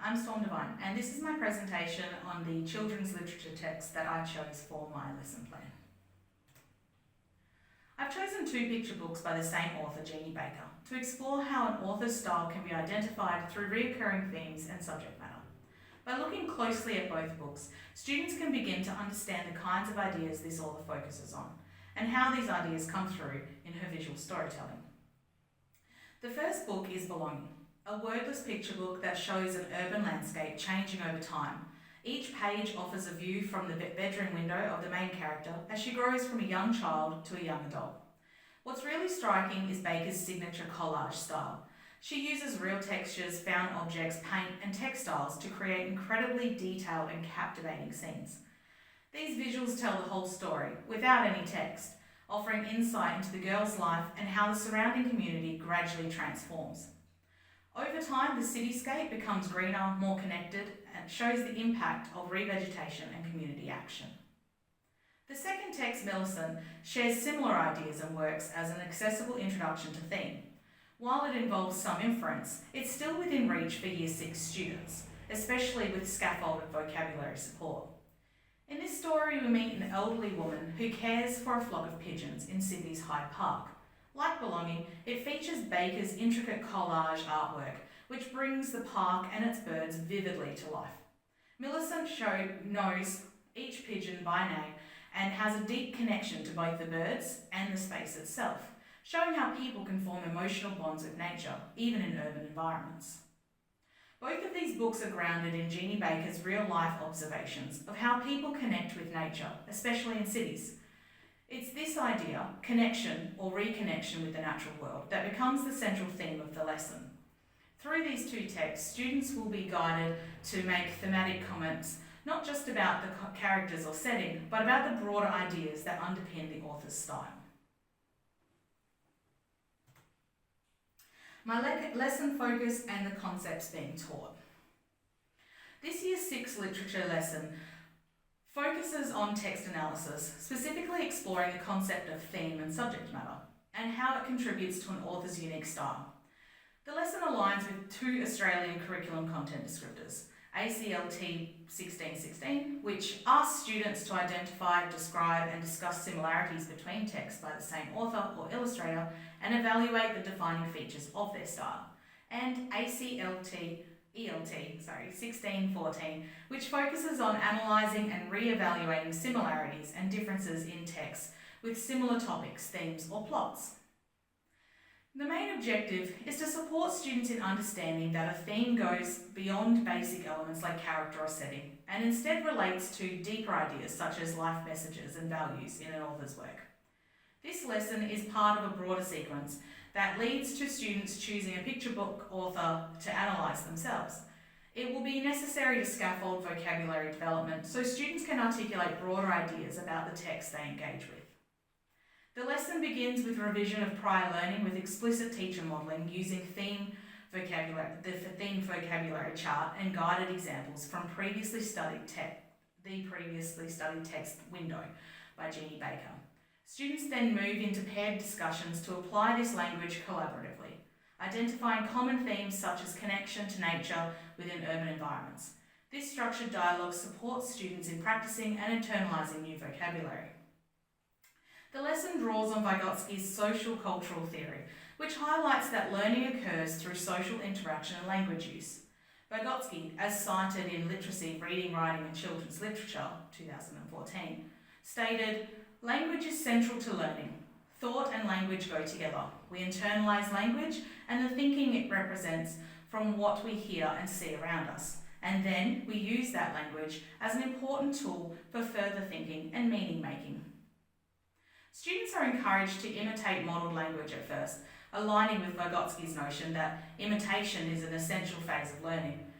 I'm Devine, and this is my presentation on the children's literature text that I chose for my lesson plan. I've chosen two picture books by the same author, Jeannie Baker, to explore how an author's style can be identified through recurring themes and subject matter. By looking closely at both books, students can begin to understand the kinds of ideas this author focuses on, and how these ideas come through in her visual storytelling. The first book is Belonging, a wordless picture book that shows an urban landscape changing over time. Each page offers a view from the bedroom window of the main character as she grows from a young child to a young adult. What's really striking is Baker's signature collage style. She uses real textures, found objects, paint and textiles to create incredibly detailed and captivating scenes. These visuals tell the whole story without any text, offering insight into the girl's life and how the surrounding community gradually transforms. Over time, the cityscape becomes greener, more connected, and shows the impact of revegetation and community action. The second text, Millicent, shares similar ideas and works as an accessible introduction to theme. While it involves some inference, it's still within reach for Year 6 students, especially with scaffolded vocabulary support. In this story, we meet an elderly woman who cares for a flock of pigeons in Sydney's Hyde Park. Like Belonging, it features Baker's intricate collage artwork, which brings the park and its birds vividly to life. Millicent knows each pigeon by name and has a deep connection to both the birds and the space itself, showing how people can form emotional bonds with nature, even in urban environments. Both of these books are grounded in Jeannie Baker's real-life observations of how people connect with nature, especially in cities. It's this idea, connection or reconnection with the natural world, that becomes the central theme of the lesson. Through these two texts, students will be guided to make thematic comments, not just about the characters or setting, but about the broader ideas that underpin the author's style. My lesson focus and the concepts being taught. This Year 6 literature lesson focuses on text analysis, specifically exploring the concept of theme and subject matter, and how it contributes to an author's unique style. The lesson aligns with two Australian curriculum content descriptors, ACLT 1616, which asks students to identify, describe and discuss similarities between texts by the same author or illustrator and evaluate the defining features of their style, and ACLT 1614, which focuses on analysing and re-evaluating similarities and differences in texts with similar topics, themes or plots. The main objective is to support students in understanding that a theme goes beyond basic elements like character or setting, and instead relates to deeper ideas such as life messages and values in an author's work. This lesson is part of a broader sequence that leads to students choosing a picture book author to analyse themselves. It will be necessary to scaffold vocabulary development so students can articulate broader ideas about the text they engage with. The lesson begins with revision of prior learning with explicit teacher modelling using the theme vocabulary chart and guided examples from the previously studied text window by Jeannie Baker. Students then move into paired discussions to apply this language collaboratively, identifying common themes such as connection to nature within urban environments. This structured dialogue supports students in practicing and internalising new vocabulary. The lesson draws on Vygotsky's social cultural theory, which highlights that learning occurs through social interaction and language use. Vygotsky, as cited in Literacy, Reading, Writing and Children's Literature, 2014, stated, "Language is central to learning. Thought and language go together. We internalise language and the thinking it represents from what we hear and see around us. And then we use that language as an important tool for further thinking and meaning making." Students are encouraged to imitate modelled language at first, aligning with Vygotsky's notion that imitation is an essential phase of learning.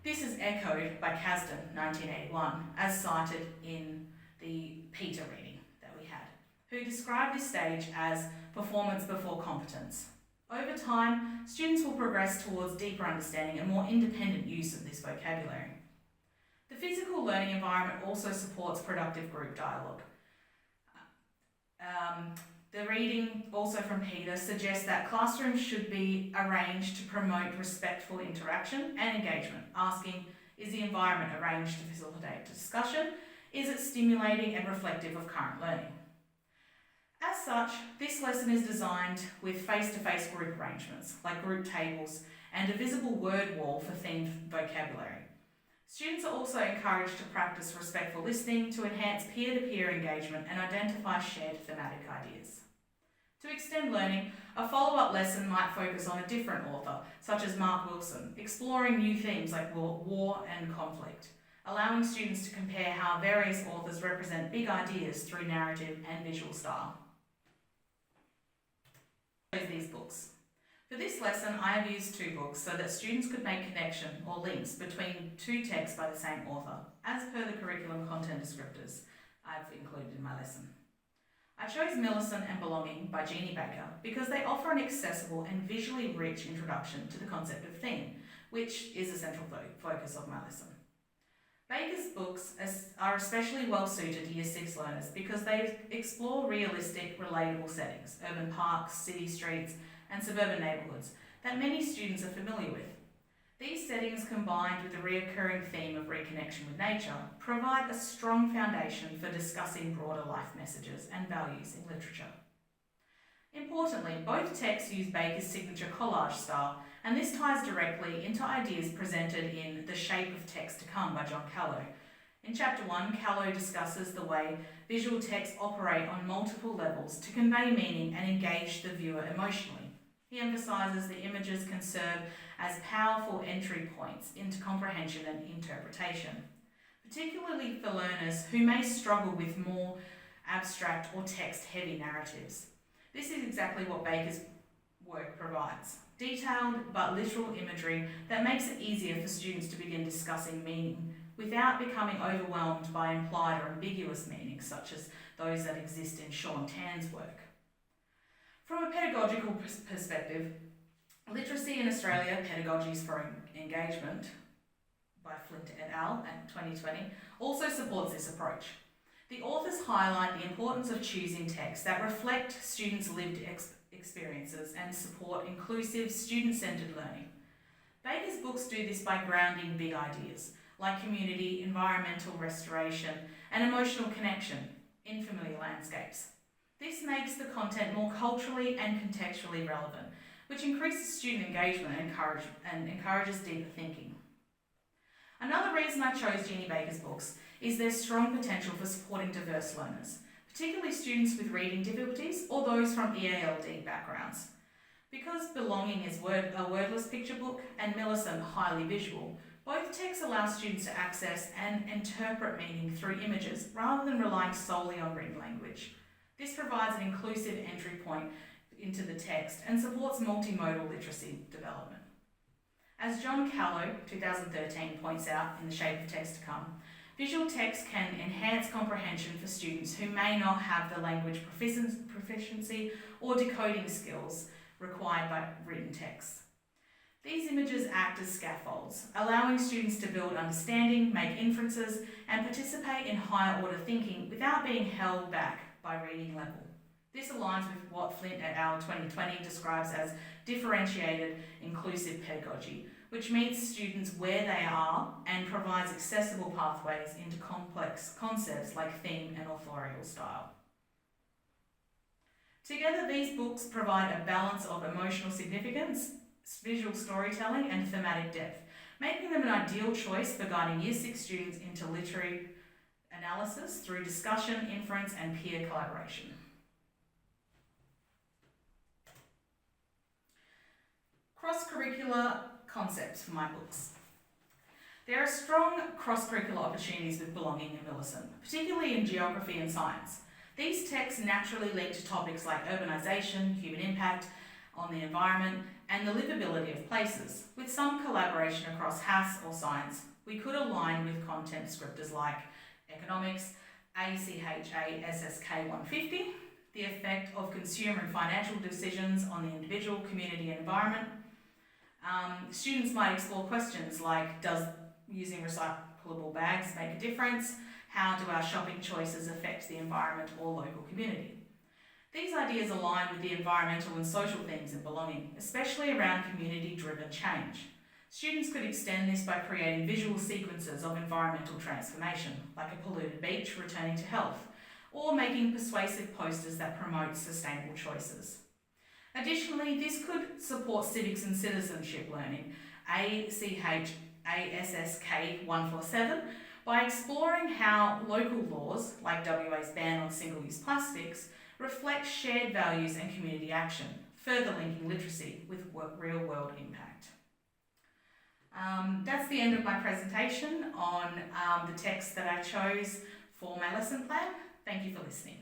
This is echoed by Kasdan, 1981, as cited in the Peter reading that we had, who described this stage as performance before competence. Over time, students will progress towards deeper understanding and more independent use of this vocabulary. The physical learning environment also supports productive group dialogue. The reading, also from Peter, suggests that classrooms should be arranged to promote respectful interaction and engagement, asking, is the environment arranged to facilitate discussion? Is it stimulating and reflective of current learning? As such, this lesson is designed with face-to-face group arrangements, like group tables, and a visible word wall for themed vocabulary. Students are also encouraged to practice respectful listening to enhance peer-to-peer engagement and identify shared thematic ideas. To extend learning, a follow-up lesson might focus on a different author, such as Mark Wilson, exploring new themes like war and conflict, allowing students to compare how various authors represent big ideas through narrative and visual style. These books. For this lesson, I have used 2 books so that students could make connection or links between 2 texts by the same author, as per the curriculum content descriptors I've included in my lesson. I chose Millicent and Belonging by Jeannie Baker because they offer an accessible and visually rich introduction to the concept of theme, which is a central focus of my lesson. Baker's books are especially well suited to Year 6 learners because they explore realistic, relatable settings, urban parks, city streets, and suburban neighbourhoods that many students are familiar with. These settings, combined with the recurring theme of reconnection with nature, provide a strong foundation for discussing broader life messages and values in literature. Importantly, both texts use Baker's signature collage style, and this ties directly into ideas presented in The Shape of Text to Come by John Callow. In Chapter 1, Callow discusses the way visual texts operate on multiple levels to convey meaning and engage the viewer emotionally. He emphasises the images can serve as powerful entry points into comprehension and interpretation, particularly for learners who may struggle with more abstract or text-heavy narratives. This is exactly what Baker's work provides: detailed but literal imagery that makes it easier for students to begin discussing meaning without becoming overwhelmed by implied or ambiguous meanings such as those that exist in Sean Tan's work. From a pedagogical perspective, Literacy in Australia, Pedagogies for Engagement by Flint et al. 2020 also supports this approach. The authors highlight the importance of choosing texts that reflect students' lived experiences and support inclusive, student-centred learning. Baker's books do this by grounding big ideas like community, environmental restoration, and emotional connection in familiar landscapes. This makes the content more culturally and contextually relevant, which increases student engagement and encourages deeper thinking. Another reason I chose Jeannie Baker's books is their strong potential for supporting diverse learners, particularly students with reading difficulties or those from EALD backgrounds. Because Belonging is a wordless picture book and Millicent highly visual, both texts allow students to access and interpret meaning through images rather than relying solely on written language. This provides an inclusive entry point into the text and supports multimodal literacy development. As John Callow, 2013, points out in The Shape of Text to Come, visual text can enhance comprehension for students who may not have the language proficiency or decoding skills required by written text. These images act as scaffolds, allowing students to build understanding, make inferences, and participate in higher order thinking without being held back by reading level. This aligns with what Flint et al. 2020 describes as differentiated, inclusive pedagogy, which meets students where they are and provides accessible pathways into complex concepts like theme and authorial style. Together, these books provide a balance of emotional significance, visual storytelling, and thematic depth, making them an ideal choice for guiding Year 6 students into literary analysis through discussion, inference, and peer collaboration. Cross-curricular concepts for my books. There are strong cross-curricular opportunities with Belonging and Millicent, particularly in geography and science. These texts naturally link to topics like urbanisation, human impact on the environment, and the livability of places. With some collaboration across HASS or science, we could align with content descriptors like economics, ACHA SSK 150, the effect of consumer and financial decisions on the individual, community, and environment. Students might explore questions like, does using recyclable bags make a difference? How do our shopping choices affect the environment or local community? These ideas align with the environmental and social themes of belonging, especially around community-driven change. Students could extend this by creating visual sequences of environmental transformation, like a polluted beach returning to health, or making persuasive posters that promote sustainable choices. Additionally, this could support civics and citizenship learning, ACH ASSK 147, by exploring how local laws, like WA's ban on single-use plastics, reflect shared values and community action, further linking literacy with real-world impact. That's the end of my presentation on the text that I chose for my lesson plan. Thank you for listening.